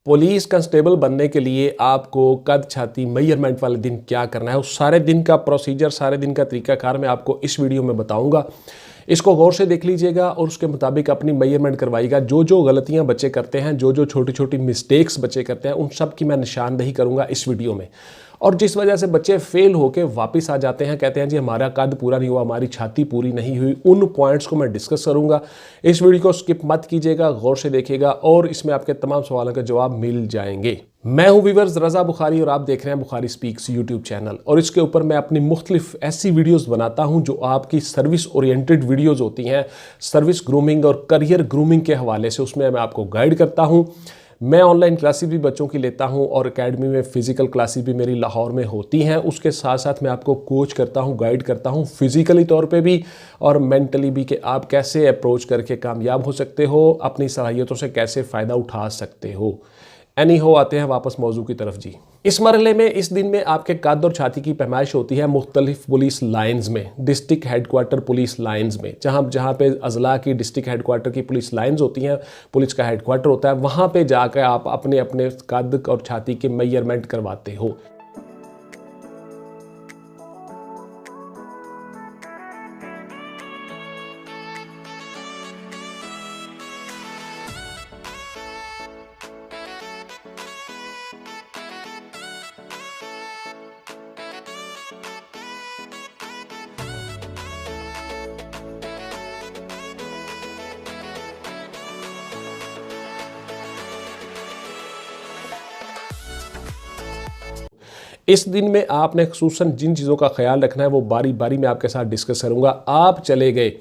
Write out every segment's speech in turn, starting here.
Police constable बनने के लिए आपको कद छाती मेजरमेंट वाले दिन क्या करना है, उस सारे दिन का प्रोसीजर, सारे दिन का तरीकाकार मैं आपको इस वीडियो में बताऊंगा। इसको गौर से देख लीजिएगा और उसके मुताबिक अपनी मेजरमेंट करवाइएगा। जो जो गलतियां बच्चे करते हैं, जो जो छोटी छोटी मिस्टेक्स बच्चे करते हैं, उन सब की मैं निशानदेही करूंगा इस वीडियो में। और जिस वजह से बच्चे फेल होकर वापस आ जाते हैं, कहते हैं जी हमारा कद पूरा नहीं हुआ, हमारी छाती पूरी नहीं हुई, उन पॉइंट्स को मैं डिस्कस करूंगा। इस वीडियो को स्किप मत कीजिएगा, गौर से देखिएगा और इसमें आपके तमाम सवालों के जवाब मिल जाएंगे। मैं हूं व्यूअर्स रज़ा बुखारी और आप देख रहे हैं बुखारी स्पीक्स यूट्यूब चैनल। और इसके ऊपर मैं अपनी मुख्तलिफ ऐसी वीडियोस बनाता हूं जो आपकी सर्विस ओरिएंटेड वीडियोस होती हैं, सर्विस ग्रूमिंग और करियर ग्रूमिंग के हवाले से। उसमें मैं आपको गाइड करता हूं। मैं ऑनलाइन क्लासेस भी बच्चों की लेता हूं और एकेडमी में फ़िज़िकल क्लासेस भी मेरी लाहौर में होती हैं। उसके साथ साथ मैं आपको कोच करता हूं, गाइड करता हूं, फिज़िकली तौर पे भी और मेंटली भी, कि आप कैसे अप्रोच करके कामयाब हो सकते हो, अपनी सलाहियतों से कैसे फ़ायदा उठा सकते हो। आते हैं वापस मौजू की तरफ जी। इस मरहले में, इस दिन में आपके कद और छाती की पैमाइश होती है मुख्तलिफ पुलिस लाइन्स में, डिस्ट्रिक्ट हेडक्वार्टर पुलिस लाइन्स में। जहाँ पे अजला की डिस्ट्रिक्ट हेडक्वार्टर की पुलिस लाइन्स होती हैं, पुलिस का हेडक्वार्टर होता है, वहाँ पे जाकर आप अपने अपने कद और छाती के मेजरमेंट करवाते हो। इस दिन में आपने खुसूसन जिन चीज़ों का ख्याल रखना है वो बारी बारी में आपके साथ डिस्कस करूंगा। आप चले गए,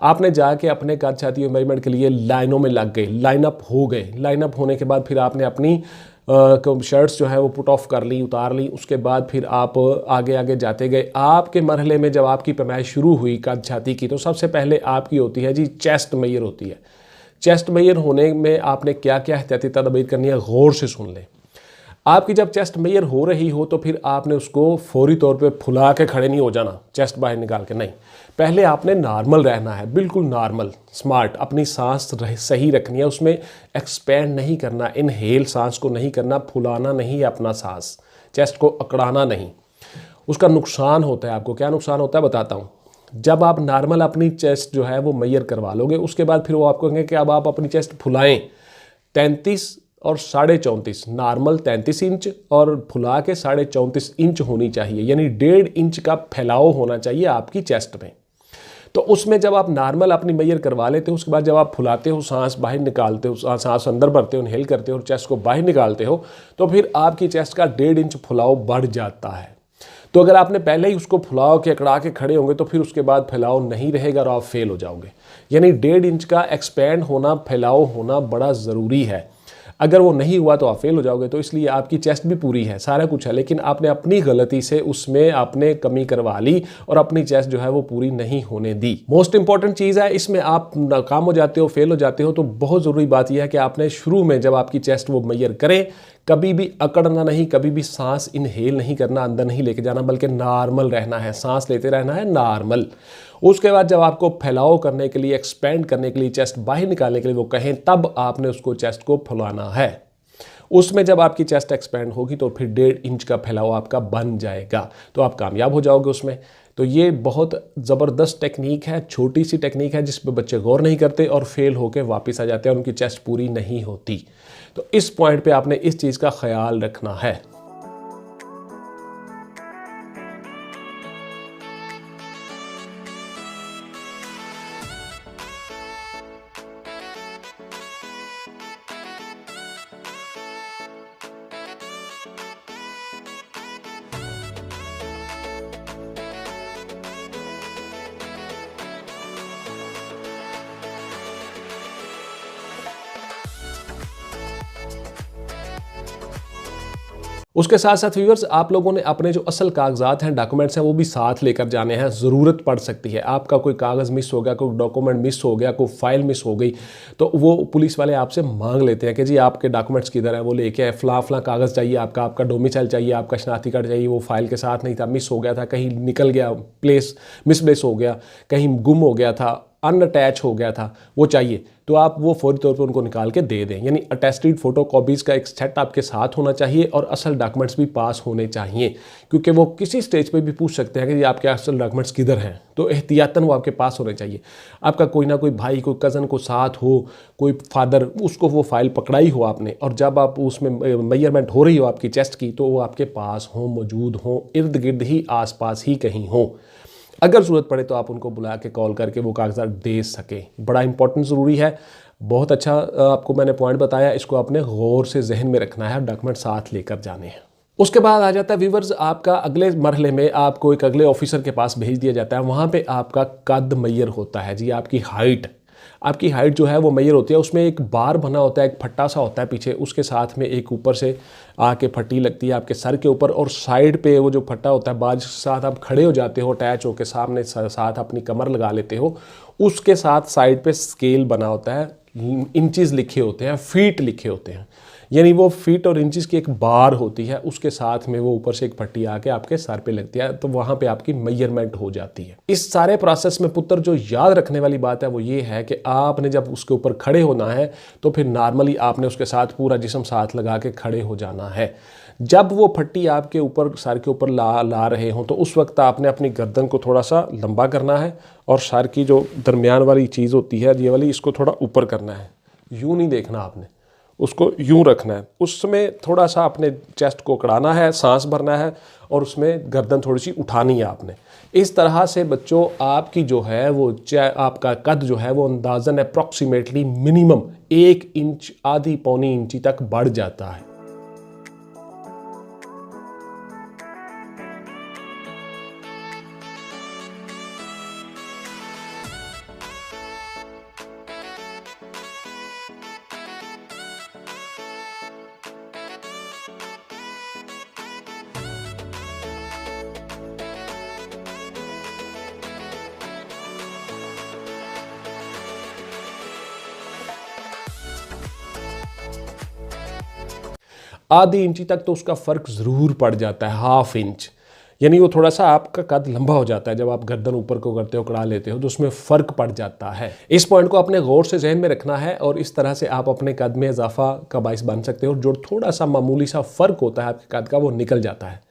आपने जाके अपने कद छाती और मेजरमेंट के लिए लाइनों में लग गए, लाइनअप हो गए। लाइनअप होने के बाद फिर आपने अपनी शर्ट्स जो है वो पुट ऑफ कर ली, उतार ली। उसके बाद फिर आप आगे आगे जाते गए। आपके मरहले में जब आपकी पैमाइश शुरू हुई कद छाती की, तो सबसे पहले आपकी होती है जी चेस्ट मेजर होती है। चेस्ट मेजर होने में आपने क्या क्या एहतियाती तदबीर करनी है, गौर से सुन लें। आपकी जब चेस्ट मेजर हो रही हो तो फिर आपने उसको फौरी तौर पे फुला के खड़े नहीं हो जाना, चेस्ट बाहर निकाल के नहीं। पहले आपने नॉर्मल रहना है, बिल्कुल नॉर्मल, स्मार्ट। अपनी सांस सही रखनी है, उसमें एक्सपेंड नहीं करना, इनहेल सांस को नहीं करना, फुलाना नहीं है अपना सांस, चेस्ट को अकड़ाना नहीं। उसका नुकसान होता है। आपको क्या नुकसान होता है बताता हूँ। जब आप नॉर्मल अपनी चेस्ट जो है वो मेजर करवा लोगे, उसके बाद फिर वो आपको कहेंगे कि अब आप अपनी चेस्ट फुलाएं 33 और 34.5, नॉर्मल 33 इंच और फुला के 34.5 इंच होनी चाहिए, यानी 1.5 इंच का फैलाव होना चाहिए आपकी चेस्ट में। तो उसमें जब आप नॉर्मल अपनी मेजर करवा लेते हो, उसके बाद जब आप फुलाते हो, सांस बाहर निकालते हो, सांस अंदर भरते हो, इनहेल करते हो और चेस्ट को बाहर निकालते हो, तो फिर आपकी चेस्ट का 1.5 इंच फुलाव बढ़ जाता है। तो अगर आपने पहले ही उसको फुलाव के अकड़ा के खड़े होंगे तो फिर उसके बाद फैलाव नहीं रहेगा और आप फेल हो जाओगे। यानी 1.5 इंच का एक्सपेंड होना, फैलाव होना बड़ा ज़रूरी है। अगर वो नहीं हुआ तो आप फेल हो जाओगे। तो इसलिए आपकी चेस्ट भी पूरी है, सारा कुछ है, लेकिन आपने अपनी गलती से उसमें आपने कमी करवा ली और अपनी चेस्ट जो है वो पूरी नहीं होने दी। मोस्ट इंपॉर्टेंट चीज़ है, इसमें आप नाकाम हो जाते हो, फेल हो जाते हो, तो बहुत ज़रूरी बात यह है कि आपने शुरू में जब आपकी चेस्ट वो मेजर करें, कभी भी अकड़ना नहीं, कभी भी सांस इनहेल नहीं करना, अंदर नहीं लेके जाना, बल्कि नॉर्मल रहना है, सांस लेते रहना है नॉर्मल। उसके बाद जब आपको फैलाव करने के लिए, एक्सपेंड करने के लिए, चेस्ट बाहर निकालने के लिए वो कहें, तब आपने उसको चेस्ट को फुलाना है। उसमें जब आपकी चेस्ट एक्सपेंड होगी तो फिर 1.5 इंच का फैलाव आपका बन जाएगा, तो आप कामयाब हो जाओगे उसमें। तो ये बहुत ज़बरदस्त टेक्निक है, छोटी सी टेक्निक है जिस पे बच्चे गौर नहीं करते और फेल होकर वापस आ जाते हैं, उनकी चेस्ट पूरी नहीं होती। तो इस पॉइंट पे आपने इस चीज़ का ख्याल रखना है। उसके साथ साथ व्यूअर्स, आप लोगों ने अपने जो असल कागजात हैं, डॉक्यूमेंट्स हैं, वो भी साथ लेकर जाने हैं। ज़रूरत पड़ सकती है, आपका कोई कागज़ मिस हो गया, कोई डॉक्यूमेंट मिस हो गया, कोई फाइल मिस हो गई, तो वो पुलिस वाले आपसे मांग लेते हैं कि जी आपके डॉक्यूमेंट्स किधर हैं, वो लेके आए, फ़लाँ कागज़ चाहिए, आपका डोमिसाइल चाहिए, आपका शनाख्ती कार्ड चाहिए, वो फाइल के साथ नहीं था, मिस हो गया था, कहीं निकल गया, प्लेस मिसप्लेस हो गया, कहीं गुम हो गया था, अनअटैच हो गया था वो चाहिए, तो आप वो फौरी तौर पे उनको निकाल के दे दें। यानी अटेस्टेड फोटोकॉपीज़ का एक सेट आपके साथ होना चाहिए और असल डॉक्यूमेंट्स भी पास होने चाहिए, क्योंकि वो किसी स्टेज पे भी पूछ सकते हैं कि ये आपके असल डॉक्यूमेंट्स किधर हैं, तो एहतियातन वो आपके पास होने चाहिए। आपका कोई ना कोई भाई, कोई कज़न को साथ हो, कोई फादर, उसको वो फाइल पकड़ाई हो आपने, और जब आप उसमें मेजरमेंट हो रही हो आपकी चेस्ट की, तो वो आपके पास हो, मौजूद हो, इर्द गिर्द ही आसपास ही कहीं हो। अगर ज़रूरत पड़े तो आप उनको बुला के कॉल करके वो कागजात दे सकें। बड़ा इंपॉर्टेंट ज़रूरी है। बहुत अच्छा आपको मैंने पॉइंट बताया, इसको आपने गौर से जहन में रखना है, डॉक्यूमेंट साथ लेकर जाने हैं। उसके बाद आ जाता है व्यूअर्स, आपका अगले मरहले में आपको एक अगले ऑफिसर के पास भेज दिया जाता है। वहाँ पे आपका कद मैयर होता है जी, आपकी हाइट जो है वो मैयर होती है। उसमें एक बार बना होता है, एक फट्टा सा होता है पीछे, उसके साथ में एक ऊपर से आके फट्टी लगती है आपके सर के ऊपर, और साइड पे वो जो फट्टा होता है, बाज के साथ आप खड़े हो जाते हो अटैच होकर, सामने साथ अपनी कमर लगा लेते हो, उसके साथ साइड पे स्केल बना होता है, इंचेस लिखे होते हैं, फीट लिखे होते हैं, यानी वो फीट और इंचेस की एक बार होती है, उसके साथ में वो ऊपर से एक पट्टी आके आपके सर पे लगती है, तो वहाँ पे आपकी मेजरमेंट हो जाती है। इस सारे प्रोसेस में पुत्र जो याद रखने वाली बात है वो ये है कि आपने जब उसके ऊपर खड़े होना है तो फिर नॉर्मली आपने उसके साथ पूरा जिस्म साथ लगा के खड़े हो जाना है। जब वो फट्टी आपके ऊपर सर के ऊपर ला रहे हों तो उस वक्त आपने अपनी गर्दन को थोड़ा सा लंबा करना है, और सर की जो दरमियान वाली चीज़ होती है ये वाली, इसको थोड़ा ऊपर करना है। यूँ नहीं देखना आपने, उसको यूं रखना है, उसमें थोड़ा सा अपने चेस्ट को कड़ाना है, सांस भरना है, और उसमें गर्दन थोड़ी सी उठानी है आपने। इस तरह से बच्चों आपकी जो है वो आपका कद जो है वो अंदाज़न अप्रॉक्सीमेटली मिनिमम 1 इंच, आधी पौनी इंची तक बढ़ जाता है। आधी इंची तक तो उसका फ़र्क ज़रूर पड़ जाता है, हाफ इंच, यानी वो थोड़ा सा आपका कद लंबा हो जाता है। जब आप गर्दन ऊपर को करते हो, कड़ा लेते हो, तो उसमें फ़र्क पड़ जाता है। इस पॉइंट को अपने गौर से जहन में रखना है, और इस तरह से आप अपने कद में इजाफा का बाइस बन सकते हो। जो थोड़ा सा मामूली सा फ़र्क होता है आपके कद का, वो निकल जाता है।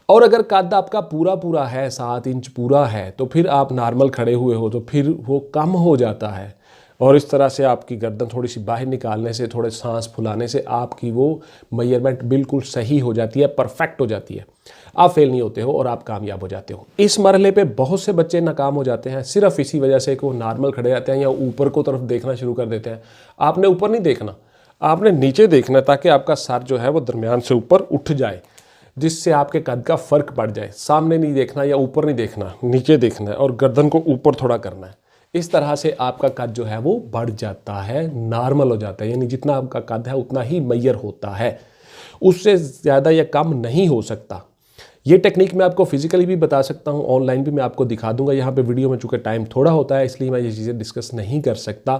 और अगर कद आपका पूरा है, 7 इंच पूरा है, तो फिर आप नॉर्मल खड़े हुए हो तो फिर वो कम हो जाता है, और इस तरह से आपकी गर्दन थोड़ी सी बाहर निकालने से, थोड़े सांस फुलाने से आपकी वो मेजरमेंट बिल्कुल सही हो जाती है, परफेक्ट हो जाती है। आप फेल नहीं होते हो और आप कामयाब हो जाते हो। इस मरहले पे बहुत से बच्चे नाकाम हो जाते हैं सिर्फ इसी वजह से कि वो नॉर्मल खड़े रहते हैं या ऊपर को तरफ देखना शुरू कर देते हैं। आपने ऊपर नहीं देखना, आपने नीचे देखना, ताकि आपका सर जो है वो दरमियान से ऊपर उठ जाए, जिससे आपके कद का फ़र्क पड़ जाए। सामने नहीं देखना या ऊपर नहीं देखना, नीचे देखना है, और गर्दन को ऊपर थोड़ा करना है। इस तरह से आपका कद जो है वो बढ़ जाता है, नॉर्मल हो जाता है, यानी जितना आपका कद है उतना ही मैयर होता है, उससे ज़्यादा या कम नहीं हो सकता। ये टेक्निक मैं आपको फिजिकली भी बता सकता हूँ, ऑनलाइन भी मैं आपको दिखा दूंगा। यहाँ पे वीडियो में चूँकि टाइम थोड़ा होता है इसलिए मैं ये चीज़ें डिस्कस नहीं कर सकता।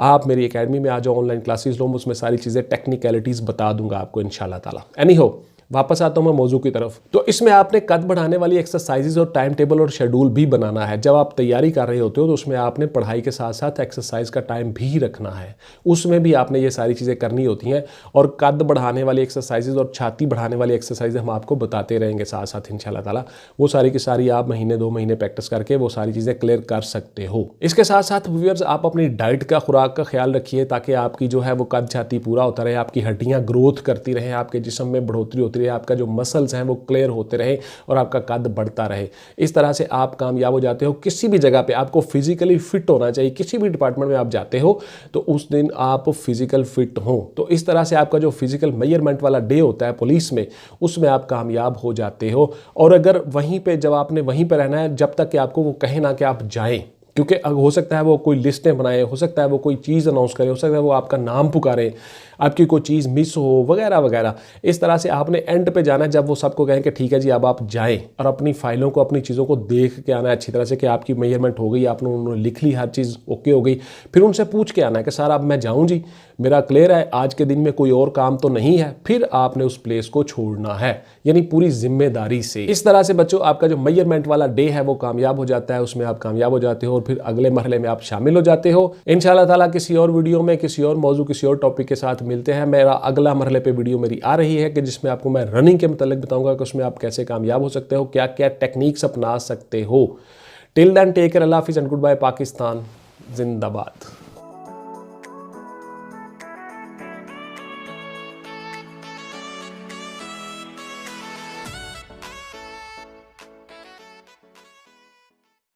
आप मेरी एकेडमी में आ जाओ, ऑनलाइन क्लासेस लो, उसमें सारी चीज़ें टेक्निकलिटीज़ बता दूंगा आपको इंशाल्लाह ताला। एनी हो, वापस आता हूँ मैं मौजू की तरफ। तो इसमें आपने कद बढ़ाने वाली एक्सरसाइजेज और टाइम टेबल और शेड्यूल भी बनाना है। जब आप तैयारी कर रहे होते हो तो उसमें आपने पढ़ाई के साथ साथ एक्सरसाइज का टाइम भी रखना है, उसमें भी आपने ये सारी चीज़ें करनी होती हैं। और कद बढ़ाने वाली एक्सरसाइजेज और छाती बढ़ाने वाली एक्सरसाइज हम आपको बताते रहेंगे साथ साथ इंशाल्लाह ताला। वो सारी की सारी आप महीने 2 महीने प्रैक्टिस करके वो सारी चीज़ें क्लियर कर सकते हो। इसके साथ साथ व्यूअर्स आप अपनी डाइट का, खुराक का ख्याल रखिए, ताकि आपकी जो है वो कद छाती पूरा होता रहे, आपकी हड्डियाँ ग्रोथ करती रहें, आपके जिस्म में बढ़ोतरी होती रहे, आपका जो मसल्स हैं वो क्लियर होते रहे और आपका कद बढ़ता रहे। इस तरह से आप कामयाब हो जाते हो। किसी भी जगह पे आपको फिजिकली फिट होना चाहिए, किसी भी डिपार्टमेंट में आप जाते हो तो उस दिन आप फिजिकल फिट हो। तो इस तरह से आपका जो फिजिकल मेजरमेंट वाला डे होता है पुलिस में, उसमें आप कामयाब हो जाते हो। और अगर वहीं पे, जब आपने वहीं पे रहना है जब तक कि आपको वो कहे ना कि आप जाएं, क्योंकि हो सकता है वो कोई लिस्टें बनाए, हो सकता है वो कोई चीज़ अनाउंस करे, हो सकता है वो आपका नाम पुकारे, आपकी कोई चीज़ मिस हो वगैरह वगैरह। इस तरह से आपने एंड पे जाना है जब वो सबको कहें कि ठीक है जी अब आप जाएं, और अपनी फाइलों को, अपनी चीज़ों को देख के आना है अच्छी तरह से कि आपकी मेजरमेंट हो गई, आपने उन्होंने लिख ली, हर चीज़ ओके हो गई। फिर उनसे पूछ के आना है कि सर अब मैं जाऊँ जी, मेरा क्लियर है, आज के दिन में कोई और काम तो नहीं है, फिर आपने उस प्लेस को छोड़ना है, यानी पूरी जिम्मेदारी से। इस तरह से बच्चों आपका जो मेजरमेंट वाला डे है वो कामयाब हो जाता है, उसमें आप कामयाब हो जाते हो और फिर अगले मरहले में आप शामिल हो जाते हो। इंशाल्लाह ताला किसी और वीडियो में किसी और मौजू किसी और टॉपिक के साथ मिलते हैं। मेरा अगला मरहले पे वीडियो मेरी आ रही है कि जिसमें आपको मैं रनिंग के मतलब बताऊंगा कि उसमें आप कैसे कामयाब हो सकते हो, क्या क्या टेक्निक्स अपना सकते हो। टिल देन टेक केयर, अल्लाह हाफिज़ एंड गुड बाय। पाकिस्तान जिंदाबाद।